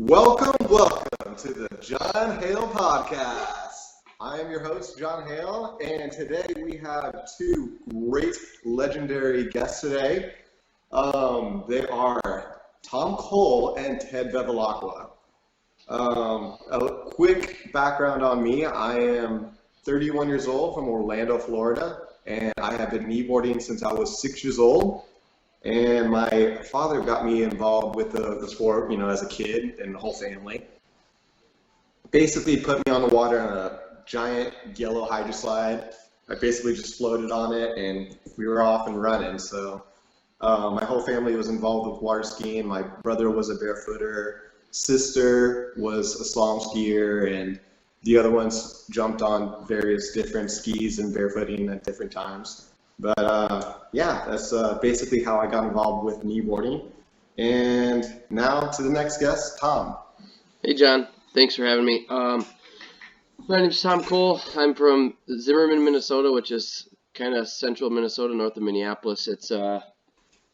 Welcome to the John Haile podcast. I am your host, John Haile, and today we have two great legendary guests today. They are Tom Kohl and Ted Bevelacqua. A quick background on me. I am 31 years old from Orlando, Florida, and I have been kneeboarding since I was 6 years old. And my father got me involved with the sport, as a kid and the whole family. Basically put me on the water on a giant yellow hydro slide. I basically just floated on it and we were off and running. So my whole family was involved with water skiing. My brother was a barefooter, sister was a slalom skier, and the other ones jumped on various different skis and barefooting at different times. But yeah, that's basically how I got involved with kneeboarding. And now to the next guest, Tom. Hey John, thanks for having me. My name's Tom Kohl. I'm from Zimmerman, Minnesota, which is kind of central Minnesota, north of Minneapolis. It's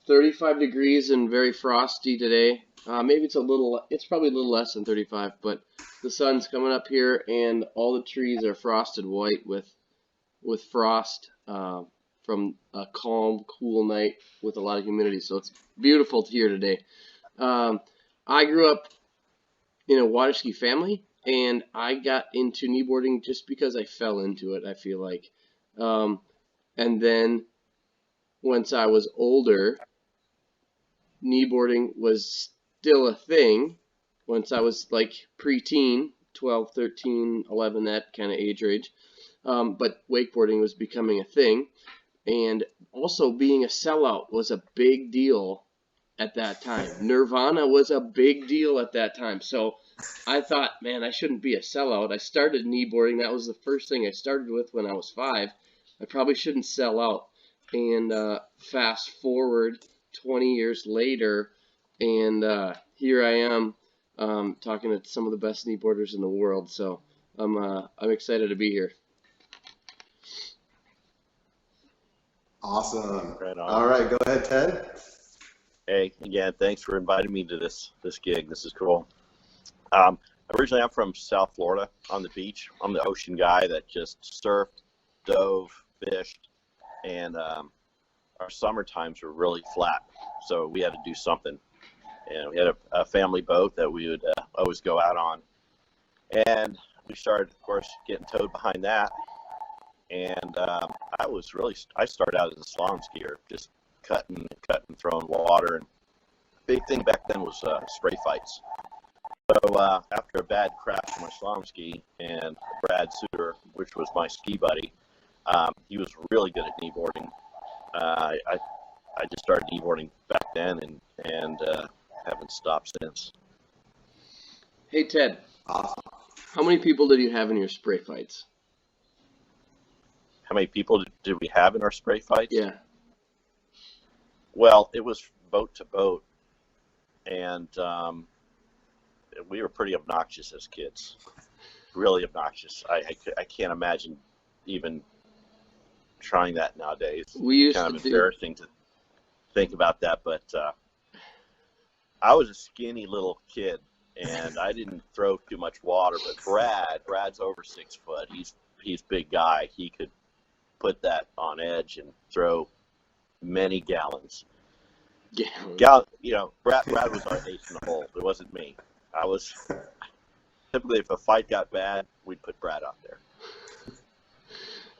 35 degrees and very frosty today. Maybe it's probably a little less than 35, but the sun's coming up here and all the trees are frosted white with frost. From a calm, cool night with a lot of humidity. So it's beautiful here today. I grew up in a water ski family, and I got into kneeboarding just because I fell into it, I feel like. And then once I was older, kneeboarding was still a thing. Once I was like preteen, 12, 13, 11, that kind of age range. But wakeboarding was becoming a thing. And also being a sellout was a big deal at that time. Nirvana was a big deal at that time. So I thought, man, I shouldn't be a sellout. I started kneeboarding. That was the first thing I started with when I was 5. I probably shouldn't sell out. And fast forward 20 years later, and here I am talking to some of the best kneeboarders in the world. So I'm excited to be here. Awesome. Right on. All right, go ahead, Ted. Hey, again, thanks for inviting me to this gig. This is cool. Originally, I'm from South Florida on the beach. I'm the ocean guy that just surfed, dove, fished, and our summer times were really flat, so we had to do something. And we had a family boat that we would always go out on. And we started, of course, getting towed behind that. And I started out as a slalom skier, just cutting, throwing water. And the big thing back then was spray fights. So after a bad crash on my slalom ski, and Brad Suter, which was my ski buddy, he was really good at kneeboarding. I just started kneeboarding back then and haven't stopped since. Hey Ted, Awesome. how many people did you have in your spray fights? How many people did we have in our spray fights? Yeah. Well, it was boat to boat, and we were pretty obnoxious as kids. Really obnoxious. I can't imagine even trying that nowadays. We used kind to of embarrassing to think about that, but I was a skinny little kid, and I didn't throw too much water. But Brad's over 6 foot. He's big guy. He could put that on edge and throw many gallons. Brad was our ace in the hole. It wasn't me. I was typically, if a fight got bad, we'd put Brad out there.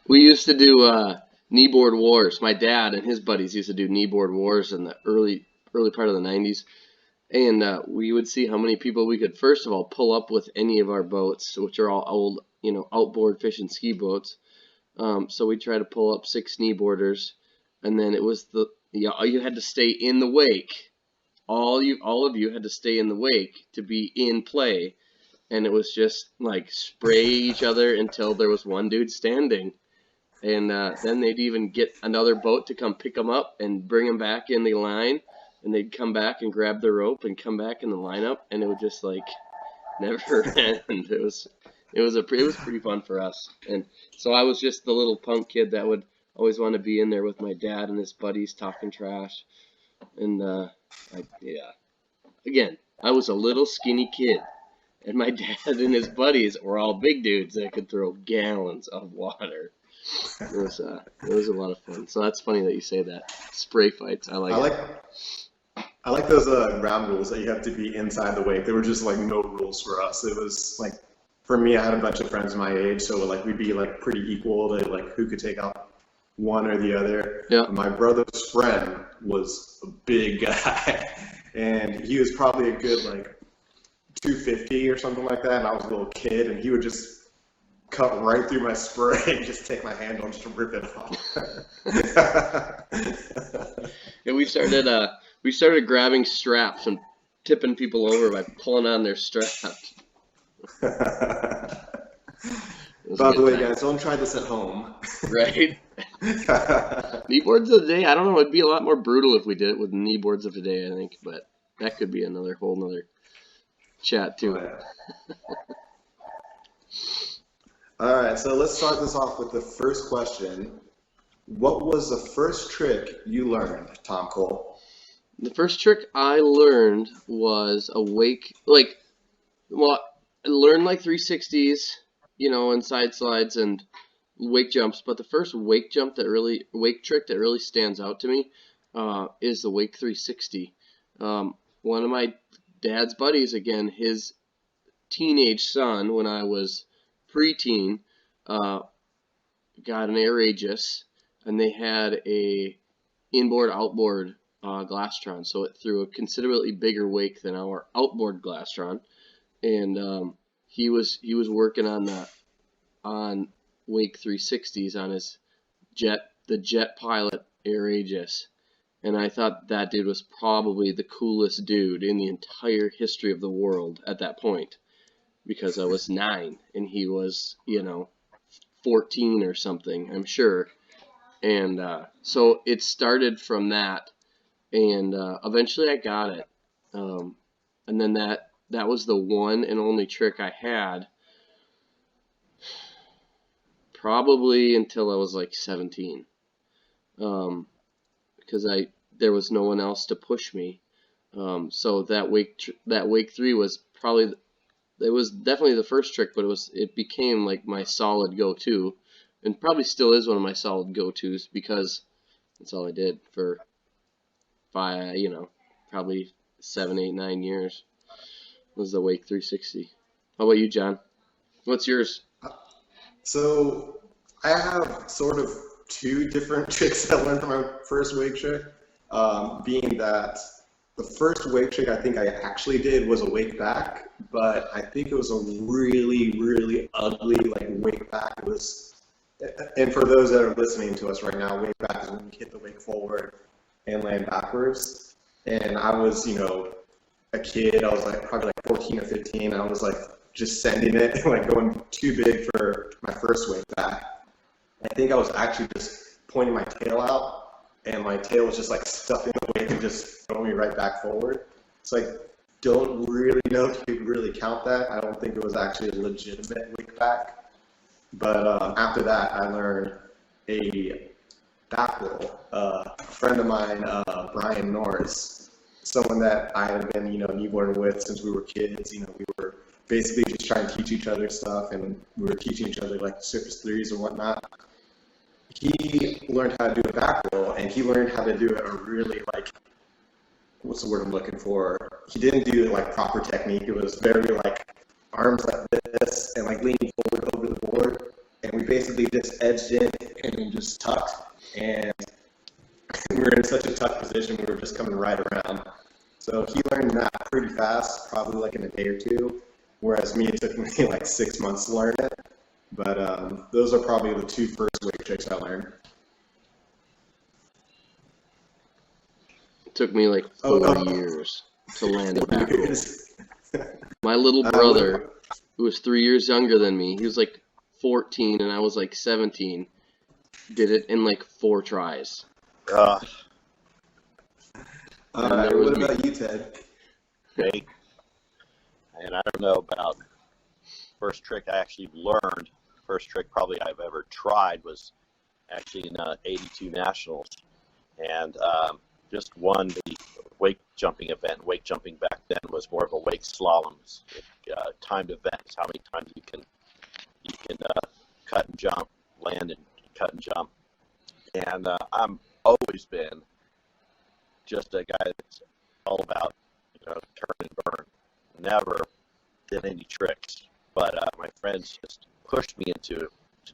We used to do kneeboard wars. My dad and his buddies used to do kneeboard wars in the early part of the 90s. And we would see how many people we could, first of all, pull up with any of our boats, which are all old, outboard fishing ski boats. So we tried to pull up 6 kneeboarders, and then it was you had to stay in the wake. All of you had to stay in the wake to be in play, and it was just like spray each other until there was one dude standing, and then they'd even get another boat to come pick them up and bring them back in the line, and they'd come back and grab the rope and come back in the lineup, and it would just like never end. It was pretty fun for us. And so I was just the little punk kid that would always want to be in there with my dad and his buddies talking trash. And again, I was a little skinny kid, and my dad and his buddies were all big dudes that could throw gallons of water. It was a lot of fun. So that's funny that you say that. Spray fights, I like it. I like those ground rules that you have to be inside the wake. There were just like no rules for us. It was like, for me, I had a bunch of friends my age, so like we'd be like pretty equal to like who could take out one or the other. Yeah. My brother's friend was a big guy, and he was probably a good like 250 or something like that, and I was a little kid, and he would just cut right through my spray and just take my handle and just rip it off. Yeah, we started grabbing straps and tipping people over by pulling on their straps. By the way, guys, don't try this at home. Right? Kneeboards of the day, I don't know, it'd be a lot more brutal if we did it with kneeboards of the day, I think, but that could be another whole nother chat too. Oh, yeah. All right, so let's start this off with the first question. What was the first trick you learned, Tom Kohl? The first trick I learned was a wake, I learned like 360s, and side slides and wake jumps, but the first wake trick that really stands out to me is the wake 360. One of my dad's buddies, again, his teenage son, when I was preteen, got an Air Aegis, and they had a inboard outboard Glastron, so it threw a considerably bigger wake than our outboard Glastron, and he was working on wake 360s on his the Jet Pilot Air Aegis, and I thought that dude was probably the coolest dude in the entire history of the world at that point, because I was 9 and he was 14 or something, I'm sure. And so it started from that, and eventually I got it. And then that was the one and only trick I had, probably until I was like 17, because there was no one else to push me. So that wake 3 was probably, it was definitely the first trick, but it became like my solid go-to, and probably still is one of my solid go-tos, because that's all I did for probably 7, 8, 9 years was the wake 360. How about you, John? What's yours? So I have sort of 2 different tricks I learned from my first wake trick, being that the first wake trick I think I actually did was a wake back, but I think it was a really, really ugly wake back. It was, and for those that are listening to us right now, wake back is when you hit the wake forward and land backwards. And I was, a kid. I was probably 14 or 15. I was just sending it, going too big for my first wake back. I think I was actually just pointing my tail out, and my tail was just stuffing the wake and just throwing me right back forward. So don't really know if you could really count that. I don't think it was actually a legitimate wake back. But after that, I learned a back roll. A friend of mine, Brian Norris, someone that I had been, kneeboarding with since we were kids. We were basically just trying to teach each other stuff, and we were teaching each other surface threes and whatnot. He learned how to do a back roll, and he learned how to do it a really what's the word I'm looking for? He didn't do it proper technique. It was very arms like this and leaning forward over the board, and we basically just edged in and then just tucked, and we were in such a tuck position we were just coming right around. So he learned that pretty fast, probably in a day or 2, whereas me, it took me 6 months to learn it. But those are probably the 2 first wake tricks I learned. It took me 4 years to land a back roll. My little brother, who was 3 years younger than me, he was 14 and I was 17, did it in 4 tries. What about you, Ted? Okay. And I don't know about first trick I actually learned. First trick probably I've ever tried was actually in '82 Nationals, and just won wake jumping event. Wake jumping back then was more of a wake slaloms, timed events. How many times you can cut and jump, land and cut and jump. And I'm always been just a guy that's all about turn and burn. Never did any tricks, but my friends just pushed me to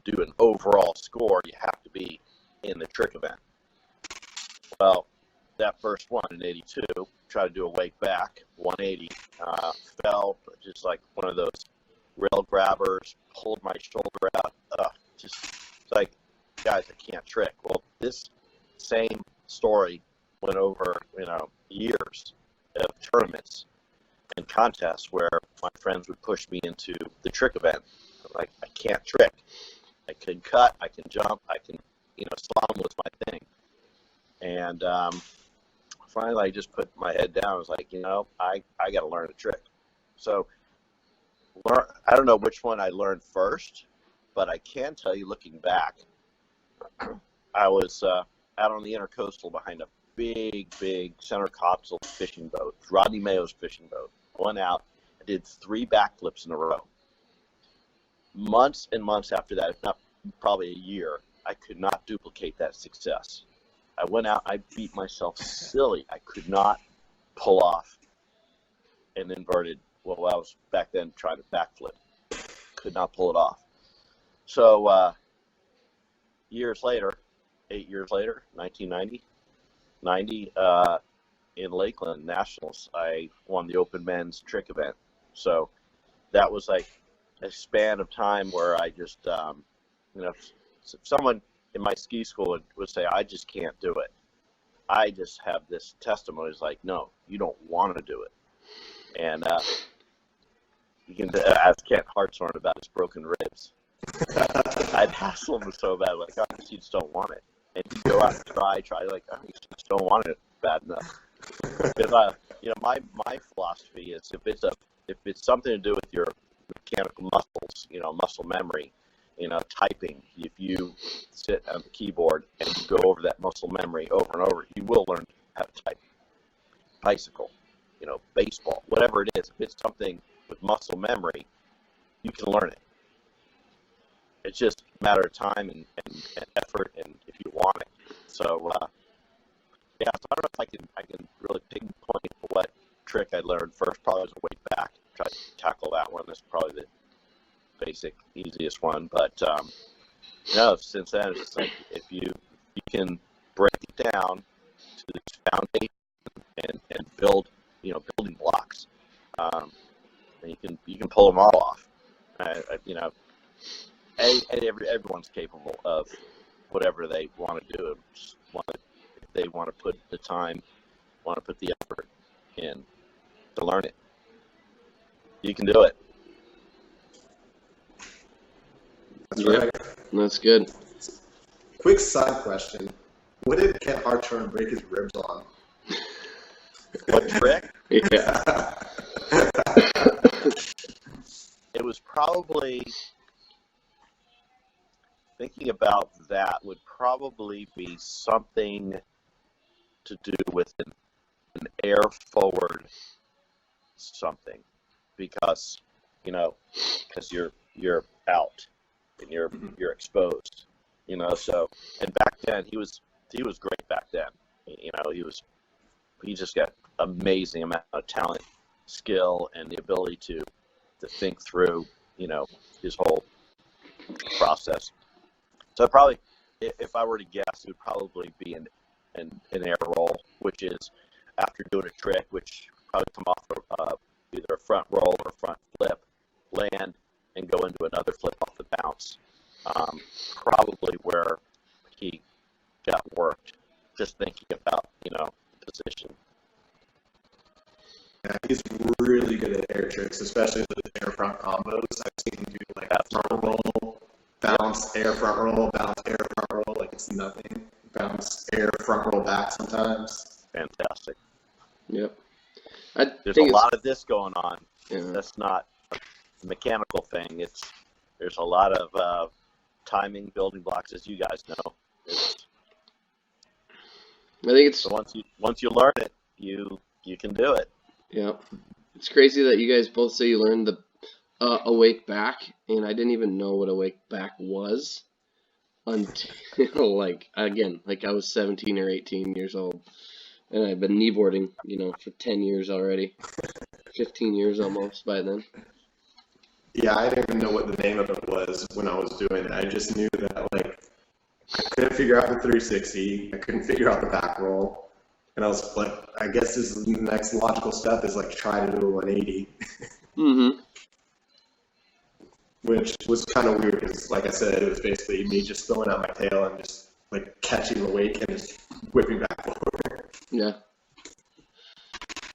do an overall score. You have to be in the trick event. Well, that first one in '82, tried to do a wake back, 180, fell just like one of those rail grabbers, pulled my shoulder out. Just like, guys, I can't trick. Well, this same story went over, years of tournaments and contests where my friends would push me into the trick event. I'm like, I can't trick. I can cut, I can jump, I can, slalom was my thing. And finally, I just put my head down. I was like, I got to learn a trick. So I don't know which one I learned first, but I can tell you, looking back, I was out on the intercoastal behind a big center console fishing boat, Rodney Mayo's fishing boat. I went out, I did 3 backflips in a row. Months and months after that, if not probably a year, I could not duplicate that success. I went out, I beat myself silly. I could not pull off an inverted, well, I was back then trying to backflip. Could not pull it off. So years later, 8 years later, 1990, in Lakeland Nationals, I won the Open Men's Trick event. So that was like a span of time where I just, someone in my ski school would say, I just can't do it. I just have this testimony. It's like, no, you don't want to do it. And you can ask Kent Hartshorn about his broken ribs. I'd hassle him so bad, like, you just don't want it. And he'd go out and try, like, you just don't want it bad enough. Because my philosophy is if it's something to do with your mechanical muscles, muscle memory, typing. If you sit on the keyboard and you go over that muscle memory over and over, you will learn how to type. Bicycle, baseball, whatever it is. If it's something with muscle memory, you can learn it. It's just a matter of time and effort, and if you want it. So, so I don't know if I can really pinpoint what trick I learned first. Probably was a way back. Try to tackle that one. That's probably the basic, easiest one. But since then, it's just like if you can break it down to this foundation and build, building blocks, and you can pull them all off. Everyone's capable of whatever they want to do. If they want to put the time, want to put the effort in to learn it, you can do it. That's right. That's good. Quick side question. What did Kent Hartshorn break his ribs on? What trick? Yeah. It was probably, thinking about that would probably be something to do with an air forward something, because you're out and you're exposed, so. And back then he was great back then. He just got amazing amount of talent, skill, and the ability to think through his whole process. So probably, if I were to guess, it would probably be an air roll, which is after doing a trick, which probably come off either a front roll or a front flip, land, and go into another flip off the bounce. Probably where he got worked, just thinking about, position. Yeah, he's really good at air tricks, especially with air front combos. I've seen him do like front roll, bounce, air front roll, bounce, air front roll, like it's nothing. Bounce, air front roll back sometimes. Fantastic. Yep. There's a lot of this going on. Yeah. That's not a mechanical thing. There's a lot of timing, building blocks, as you guys know. I think it's so once you learn it, you can do it. Yeah. It's crazy that you guys both say you learned the awake back, and I didn't even know what awake back was until like I was 17 or 18 years old, and I've been kneeboarding, for 10 years already, 15 years almost by then. Yeah, I didn't even know what the name of it was when I was doing it. I just knew that like I couldn't figure out the 360, I couldn't figure out the back roll, and I was like, I guess this is the next logical step is like try to do a 180. Mm-hmm. Which was kind of weird because, like I said, it was basically me just throwing out my tail and just like catching the wake and just whipping back forward. Yeah.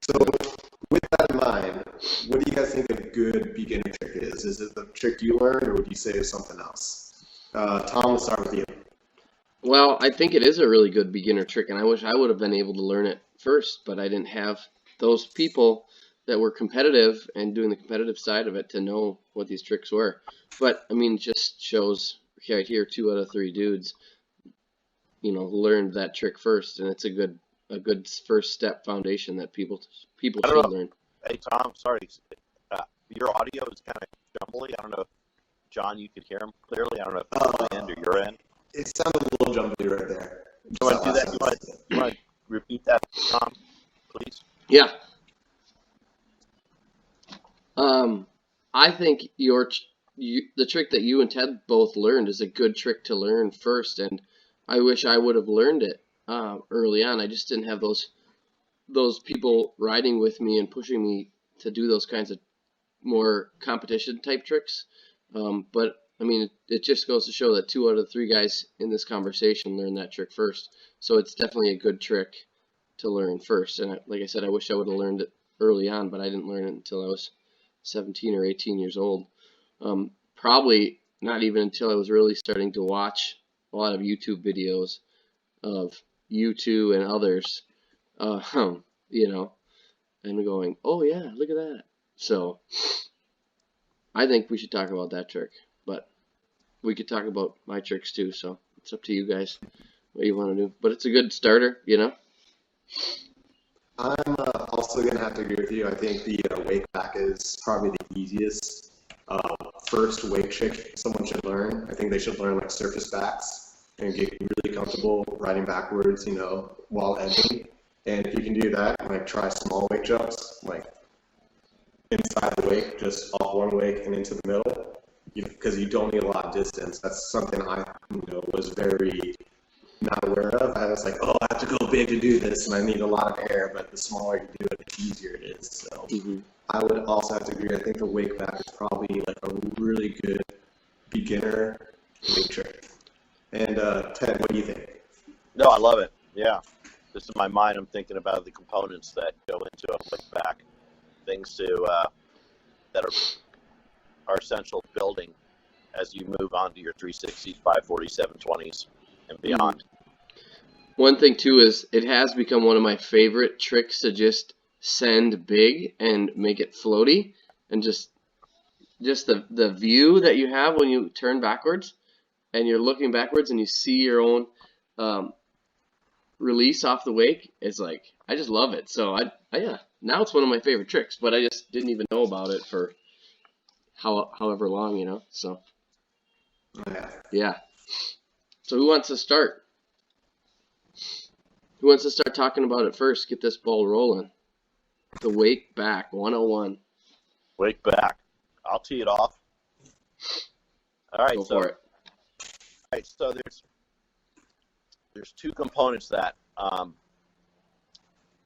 So, with that in mind, what do you guys think a good beginner trick is? Is it the trick you learned, or would you say it's something else? Tom, we'll start with you. Well, I think it is a really good beginner trick, and I wish I would have been able to learn it first, but I didn't have those people that were competitive and doing the competitive side of it to know what these tricks were. But I mean, it just shows right here, 2 out of 3 dudes, learned that trick first, and it's a good first step foundation that people should learn. Hey Tom, sorry, your audio is kind of jumbly. I don't know if John, you could hear him clearly. I don't know if it's my end or your end. It sounded a little jumbly right there. You want to do that? You want to repeat that, Tom, please? Yeah. I think the trick that you and Ted both learned is a good trick to learn first, and I wish I would have learned it early on. I just didn't have those people riding with me and pushing me to do those kinds of more competition type tricks. But I mean, it just goes to show that 2 out of 3 guys in this conversation learned that trick first. So it's definitely a good trick to learn first. And like I said, I wish I would have learned it early on, but I didn't learn it until I was 17 or 18 years old. Probably not even until I was really starting to watch a lot of YouTube videos of U2 and others, and going, oh yeah, look at that. So I think we should talk about that trick, but we could talk about my tricks too, so it's up to you guys what you want to do. But it's a good starter, I'm also going to have to agree with you. I think the wake back is probably the easiest first wake trick someone should learn. I think they should learn like surface backs and get really comfortable riding backwards, while edging. And if you can do that, like try small wake jumps, like inside the wake, just off one wake and into the middle, because you don't need a lot of distance. That's something I was very not aware of. I was like, oh, I have to go big to do this, and I need a lot of air, but the smaller you do it, the easier it is. So I would also have to agree. I think the wake back is probably like a really good beginner wake trick. And Ted, what do you think? No, I love it. Yeah. This is my mind. I'm thinking about the components that go into a wake back, things that are essential building as you move on to your 360s, 540s, 720s, and beyond. One thing too is it has become one of my favorite tricks to just send big and make it floaty, and just the view that you have when you turn backwards and you're looking backwards and you see your own release off the wake is like, I just love it. So now it's one of my favorite tricks, but I just didn't even know about it for however long, so yeah. So who wants to start? Who wants to start talking about it first? Get this ball rolling. The wake back 101. Wake back. I'll tee it off. All right, Go for it. All right, so there's 2 components that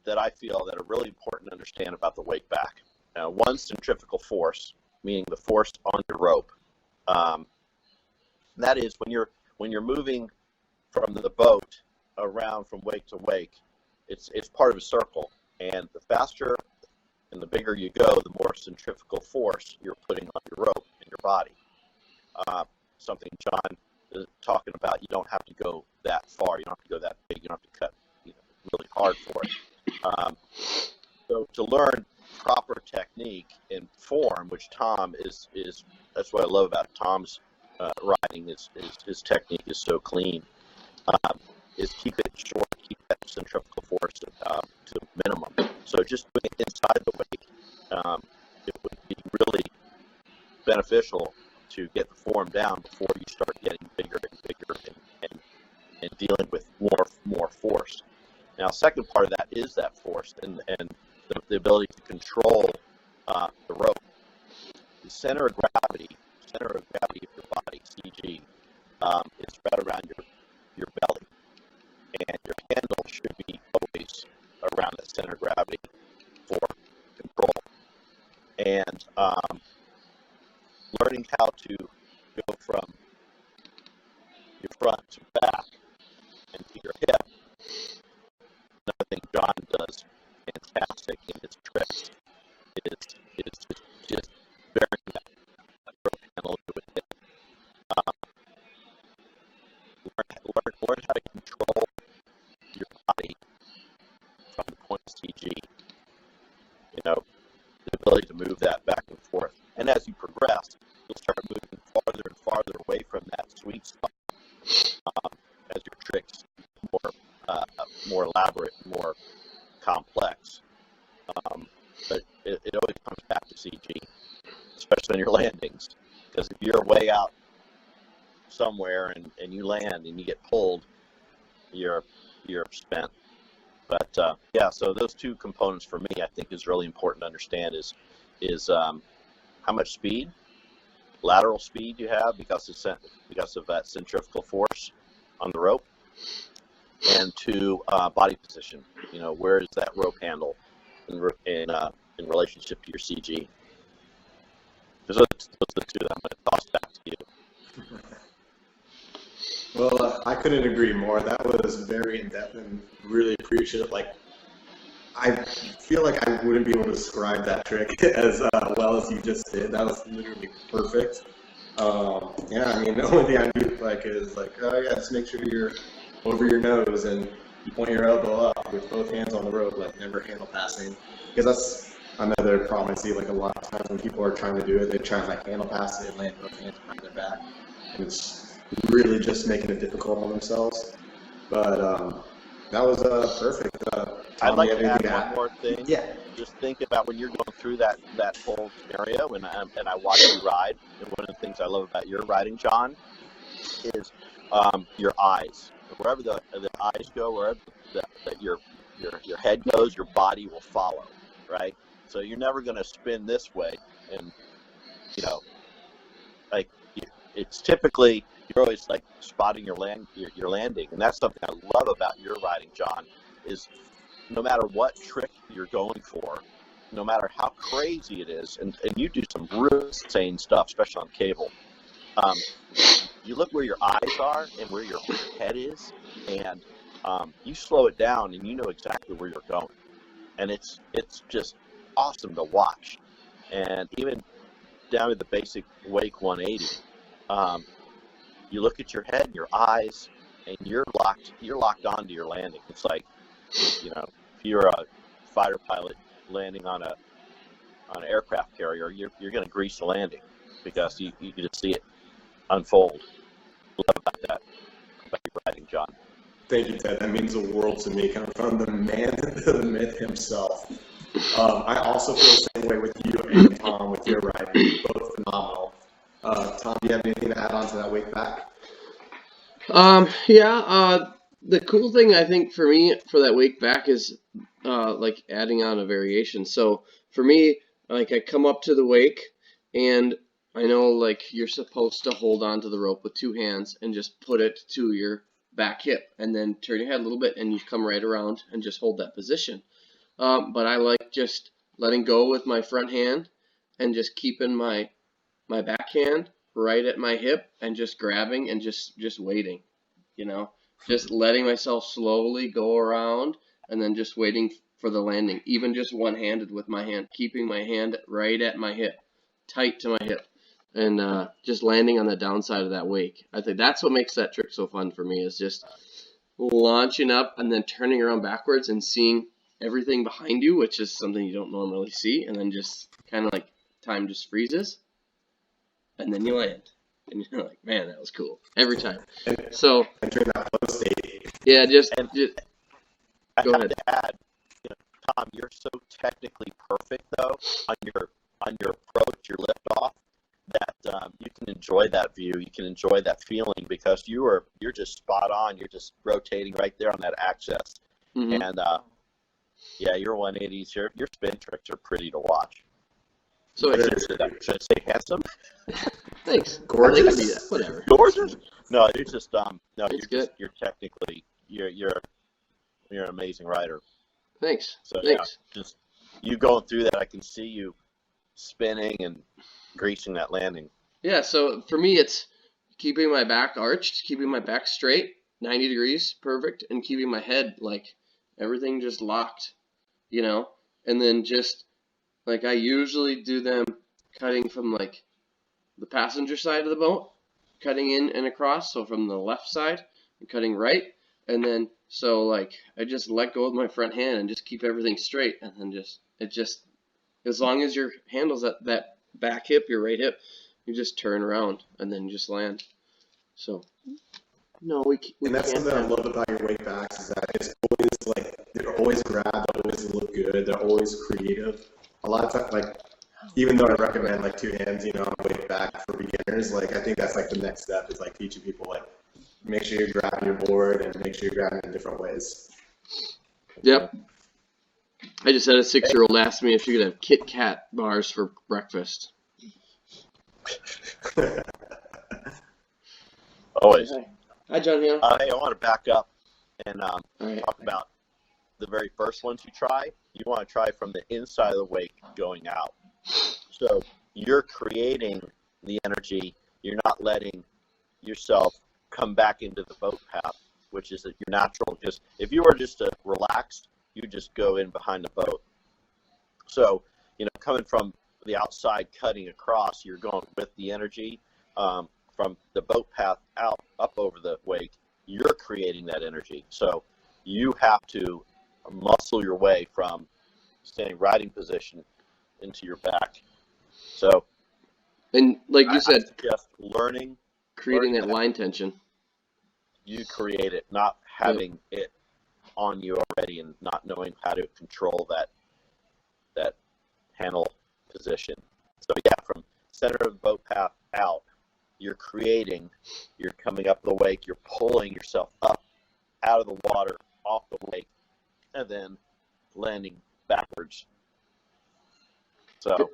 that I feel that are really important to understand about the wake back. Now, one's centrifugal force, meaning the force on your rope. That is when you're moving from the boat around from wake to wake, it's part of a circle, and the faster and the bigger you go, the more centrifugal force you're putting on your rope and your body. Something John is talking about, you don't have to go that far, you don't have to go that big, you don't have to cut really hard for it. So to learn proper technique and form, which Tom is that's what I love about Tom's riding, his technique is so clean. is keep it short, keep that centrifugal force to minimum. So just doing it inside the wake, it would be really beneficial to get the form down before you start getting bigger and bigger and dealing with more force. Now, second part of that is that force and the ability to control the rope. The center of gravity of your body, CG, is right around your belly, and your handle should be always around the center of gravity for control. And learning how to go from your front to back and to your hip. Another thing John does fantastic in his tricks is just bearing that rope handle to his hip. Learn how to control your body from the point of CG. You know, the ability to move that back and forth. And as you progress, you'll start moving farther and farther away from that sweet spot as your tricks more elaborate, more complex. But it always comes back to CG, especially on your landings. Because if you're way out somewhere and you land and you get pulled, you're spent. But yeah, so those two components for me, I think, is really important to understand is how much speed, lateral speed you have because of that centrifugal force on the rope, and to body position. You know, where is that rope handle in relationship to your CG? Those are the two that I'm going to toss back to you. Well, I couldn't agree more. That was very in-depth and really appreciative. Like, I feel like I wouldn't be able to describe that trick as well as you just did. That was literally perfect. Yeah, I mean, the only thing I do is oh yeah, just make sure you're over your nose and you point your elbow up with both hands on the rope, like never handle passing. Because that's another problem I see. Like a lot of times when people are trying to do it, they try to handle pass it and land both hands behind their back, and it's really just making it difficult on themselves. But that was perfect. I'd like to add one more thing. Yeah. Just think about when you're going through that whole scenario, and I watch you ride. And one of the things I love about your riding, John, is your eyes. Wherever the eyes go, wherever your head goes, your body will follow. Right. So you're never going to spin this way, and it's typically you're always like spotting your landing, and that's something I love about your riding, John. Is no matter what trick you're going for, no matter how crazy it is, and you do some really insane stuff, especially on cable. You look where your eyes are and where your head is, and you slow it down, and you know exactly where you're going, and it's just awesome to watch. And even down to the basic wake 180, you look at your head and your eyes, and you're locked onto your landing. It's like, if you're a fighter pilot landing on an aircraft carrier, you're going to grease the landing because you just see it unfold. Love about that about your riding, John. Thank you, Ted. That means the world to me, coming from the man, the myth himself. I also feel the same way with you and Tom with your riding. Both phenomenal. Tom, do you have anything to add on to that wake back? The cool thing I think for me for that wake back is like adding on a variation. So for me, like I come up to the wake and I know like you're supposed to hold on to the rope with two hands and just put it to your back hip and then turn your head a little bit and you come right around and just hold that position. But I like just letting go with my front hand and just keeping my back hand right at my hip and just grabbing and just waiting, just letting myself slowly go around and then just waiting for the landing, even just one-handed with my hand, keeping my hand right at my hip, tight to my hip, and just landing on the downside of that wake. I think that's what makes that trick so fun for me, is just launching up and then turning around backwards and seeing everything behind you, which is something you don't normally see, and then just kind of like time just freezes, and then you land. And you're like, man, that was cool. Every time. So entering that flow state. Yeah, And I go have ahead. to add, Tom, you're so technically perfect though on your approach, your liftoff, that you can enjoy that view. You can enjoy that feeling because you're just spot on. You're just rotating right there on that axis, Mm-hmm. and yeah, your 180s, your spin tricks are pretty to watch. So Should I say handsome? thanks. Gorgeous. They can be that. Whatever. Gorgeous? No, you're just no, It's you're good. you're technically you're an amazing rider. Thanks. So Thanks. yeah, just you going through that, I can see you spinning and greasing that landing. Yeah, so for me, it's keeping my back arched, keeping my back straight, 90 degrees, perfect, and keeping my head, like, everything just locked, and then just, like, I usually do them cutting from, like, the passenger side of the boat, cutting in and across, so from the left side, and cutting right, and then, so, like, I just let go with my front hand and just keep everything straight, and then as long as your handle's at that back hip, your right hip, you just turn around and then just land. So, no, we And that's can't something I have. love about your wake backs is that it's always like they're always grab, they always look good, they're always creative. A lot of times, like even though I recommend like two hands, on wake back for beginners, like I think that's like the next step is like teaching people like make sure you're grabbing your board and make sure you're grabbing in different ways. Yep. I just had a 6-year-old ask me if she could have Kit Kat bars for breakfast. Always. Hi, John Haile. Hey, I want to back up and All right. talk about the very first ones you try. You want to try from the inside of the wake going out. So you're creating the energy. You're not letting yourself come back into the boat path, which is your natural. Just if you were just to relax, you just go in behind the boat. So coming from the outside, cutting across, you're going with the energy from the boat path out up over the wake. You're creating that energy. So you have to muscle your way from standing riding position into your back. So, And like you said, just learning, creating that line tension. You create it, not having it on you already and not knowing how to control that handle position. So yeah, from center of the boat path out, you're creating, you're coming up the wake, you're pulling yourself up out of the water, off the wake, and then landing backwards. So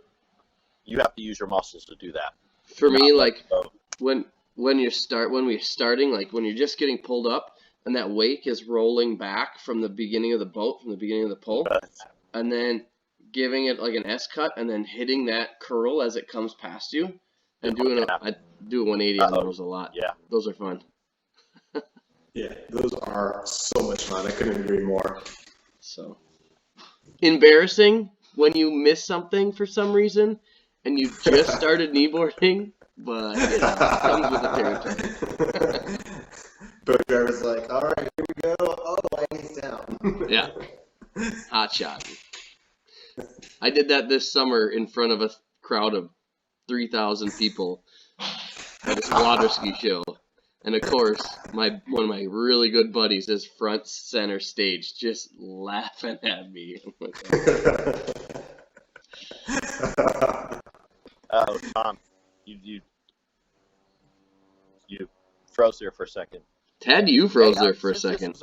you have to use your muscles to do that. For me, like when we're starting, like when you're just getting pulled up and that wake is rolling back from the beginning of the boat, from the beginning of the pull, and then giving it like an S cut and then hitting that curl as it comes past you and I do a 180 on those a lot. Yeah. Those are fun. Yeah, those are so much fun. I couldn't agree more. So embarrassing when you miss something for some reason and you just started kneeboarding, but it comes with the territory. Boat driver's like, all right, here we go. Oh, he's down. Yeah. Hot shot. I did that this summer in front of a crowd of 3,000 people at this water ski show. And of course, one of my really good buddies is front center stage, just laughing at me. Oh, Tom, you froze there for a second. Ted, you froze there for a second.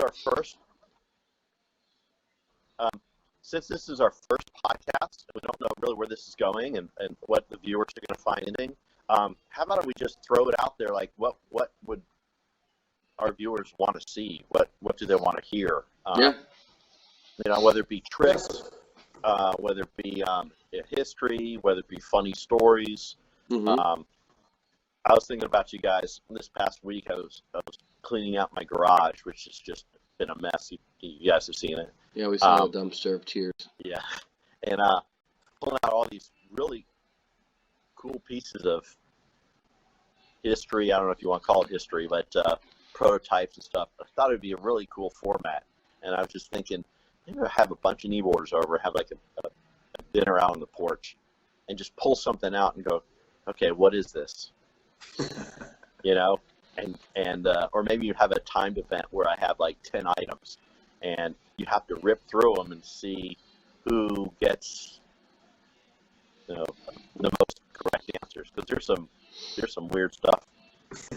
Since this is our first podcast, and we don't know really where this is going and what the viewers are going to find anything, how about we just throw it out there? Like, what would our viewers want to see? What do they want to hear? Yeah. Whether it be tricks, whether it be history, whether it be funny stories. Mm-hmm. I was thinking about you guys this past week. I was cleaning out my garage, which has just been a mess. You guys have seen it. Yeah, we saw a dumpster of tears. Yeah, and pulling out all these really cool pieces of history. I don't know if you want to call it history, but prototypes and stuff. I thought it would be a really cool format, and I was just thinking, maybe I'll have a bunch of kneeboarders over, have like a dinner out on the porch, and just pull something out and go, okay, what is this? and or maybe you have a timed event where I have like 10 items, and you have to rip through them and see who gets the most correct answers, because there's some weird stuff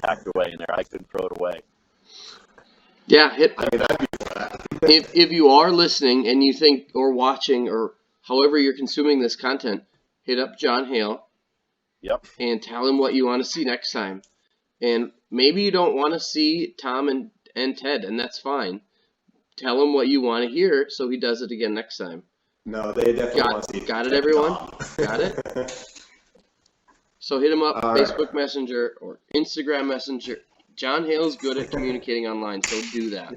packed away in there. I couldn't throw it away. Yeah, I'd be if you are listening and you think, or watching, or however you're consuming this content, hit up John Haile. Yep. And tell him what you want to see next time. And maybe you don't want to see Tom and Ted, and that's fine. Tell him what you want to hear so he does it again next time. No, they definitely want to see. Got it, everyone? Got it? So hit him up, Facebook Messenger or Instagram Messenger. John Hale's good at communicating online, so do that.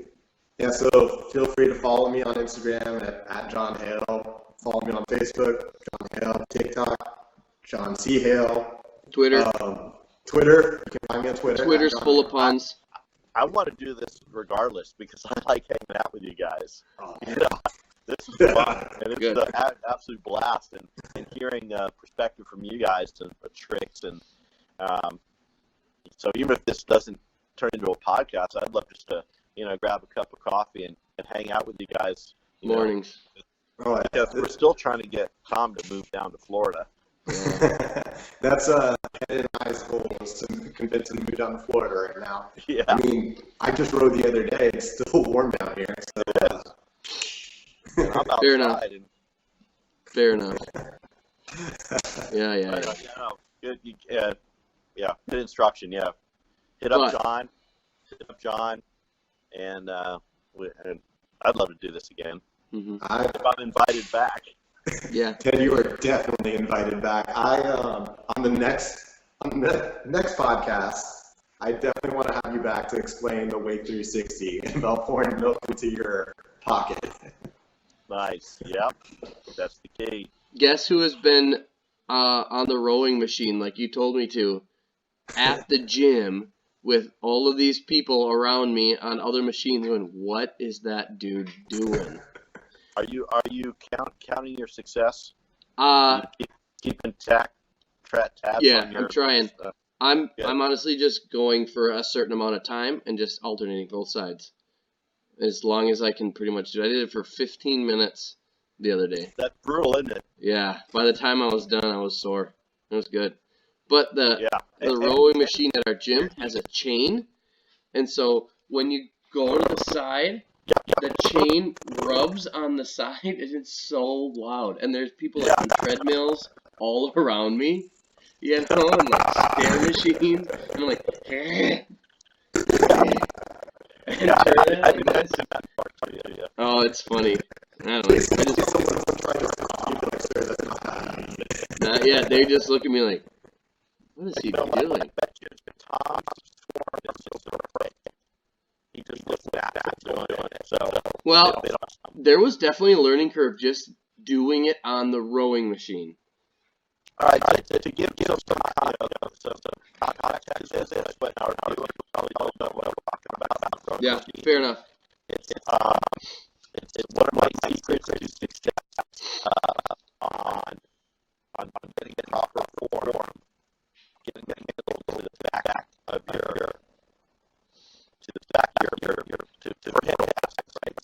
Yeah, so feel free to follow me on Instagram at John Haile. Follow me on Facebook, John Haile, TikTok, John C. Haile. Twitter. Twitter. You can find me on Twitter. Twitter's full of puns. I want to do this regardless because I like hanging out with you guys. Oh, This is fun, and it's an absolute blast, and hearing perspective from you guys and tricks, and so even if this doesn't turn into a podcast, I'd love just to grab a cup of coffee and hang out with you guys. Mornings. Because we're still trying to get Tom to move down to Florida. That's Ed and I's goal is to convince him to move down to Florida right now. Yeah. I mean, I just rode the other day. It's still warm down here. So, and I'm outside. Fair enough. Fair enough. Yeah. Good. Good instruction. Yeah. Hit up John, and I'd love to do this again. Mm-hmm. If I'm invited back. Yeah. Ted, you are definitely invited back. On the next podcast, I definitely want to have you back to explain the Wake 360 about pouring milk into your pocket. Nice. Yep. That's the key. Guess who has been on the rowing machine like you told me to at the gym with all of these people around me on other machines going, what is that dude doing? Are you counting your success? Keeping tabs. Yeah, on your, I'm trying. I'm honestly just going for a certain amount of time and just alternating both sides. As long as I can pretty much do it. I did it for 15 minutes the other day. That's brutal, isn't it? Yeah. By the time I was done, I was sore. It was good. But the rowing machine at our gym has a chain. And so when you go to the side, the chain rubs on the side, and it's so loud. And there's people on treadmills all around me, and stair machines. And I'm like, oh, it's funny. I don't know. Not yet. They just look at me like, what is he doing? Well, there was definitely a learning curve just doing it on the rowing machine. All right, to give some context to this, but what I'm talking about. Yeah, fair enough. It's one of my secrets to success on getting a proper form, getting it to the back of your for handle tasks, right?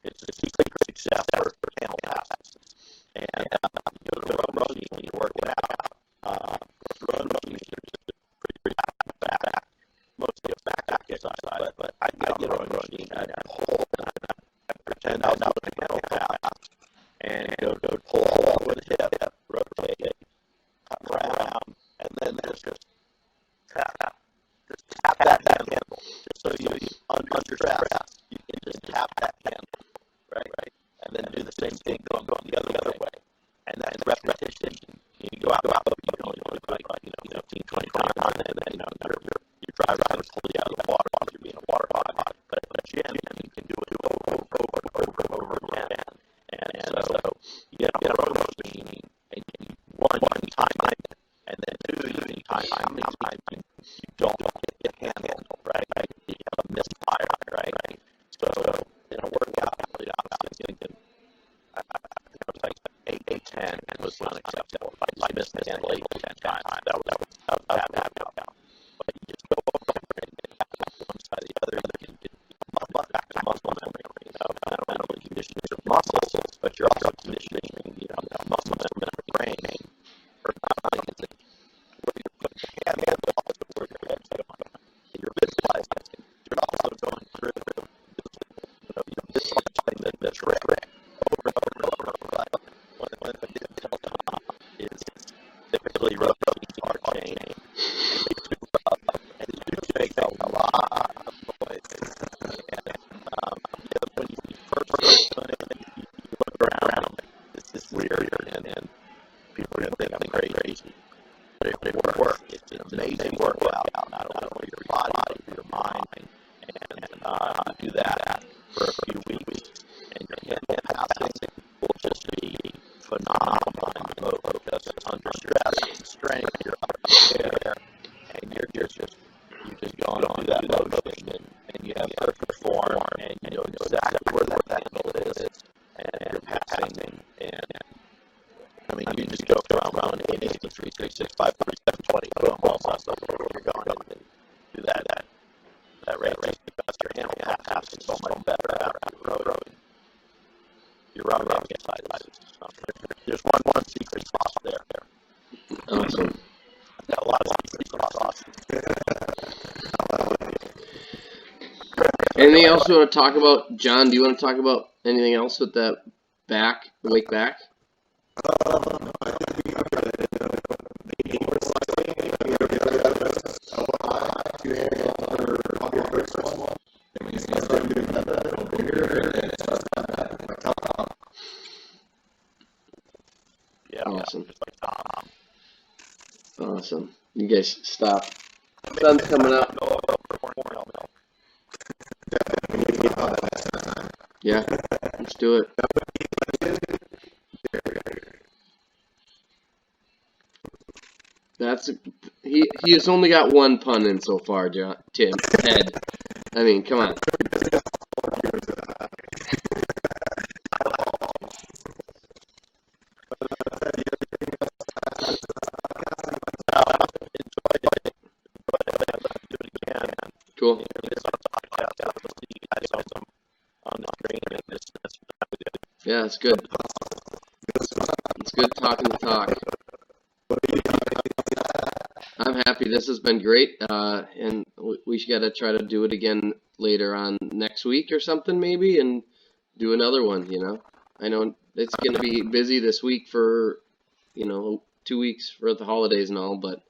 It's a secret to success for handle tasks, and you go to a rowing machine, you work it out. Rowing machine is pretty back, mostly a back exercise, but I get a rowing machine and I hold and I pretend I'm not a handle task, and go pull along with the hip, rotate, come around, and then just tap that handle. Just so you under stress, you can just tap that handle, right? And then do the same thing going the other way. And then repetition, you go out, you can only do it like 15, 20 times, and then your driver will pull you out of the water while you're being a water body. But at the gym, you can do it over again. And so you get a rowing machine, and one time, and then two, you time how many times you don't get the handle, right? You have a misfire, right? So in a workout, I was thinking, I think it was like 8, 10 was unacceptable. If I missed the handle 8 to 10 times, that was bad. But you just go over and really our chain. And it takes a lot of boys. And when you first start doing it, you look around like, this is weird, and people are going to think I'm crazy. But it works. It's an amazing workout, not only for your body, but for your mind. And do that for a few weeks, and your mental passing will just be phenomenal. You focus under stress, strain, you're up there, and you just go on through that motion, and you have perfect form, and you know exactly where that handle is, and you're passing, and I mean, you just go around 8, 8, 3, 3, 6, 5, 4, 7, 20, boom, boom, so you're going and do that rate because your handle passing so much better after your road exercises. There's one secret sauce there. Awesome. I've got a lot of secret sauce. Anything else you want to talk about, John? Do you want to talk about anything else with that wake back? Yeah. Awesome. Awesome. You guys stop. Sun's coming up. Yeah, let's do it. He has only got one pun in so far, Ted. I mean, come on. Cool. Yeah, it's good. It's good talking the talk. I'm happy. This has been great, and we got to try to do it again later on next week or something maybe, and do another one, you know. I know it's going to be busy this week for, 2 weeks for the holidays and all, but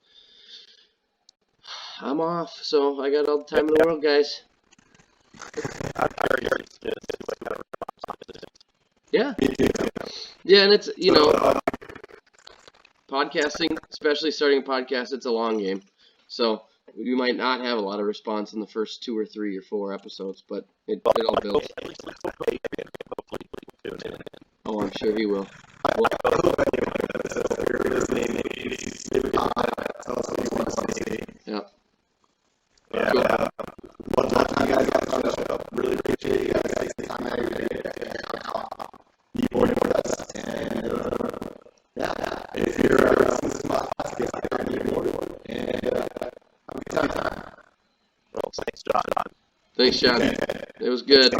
I'm off, so I got all the time in the world, guys. Yeah. Yeah, and it's, podcasting, especially starting a podcast, it's a long game. So you might not have a lot of response in the first 2 or 3 or 4 episodes, but it all builds. Oh, I'm sure he will. Yeah. Cool. Really appreciate you guys taking time out of your day to Kneeboard with us. And if you're listening to my podcast, I Kneeboard. And have a good time. Well, thanks, John. Thanks, John. It was good.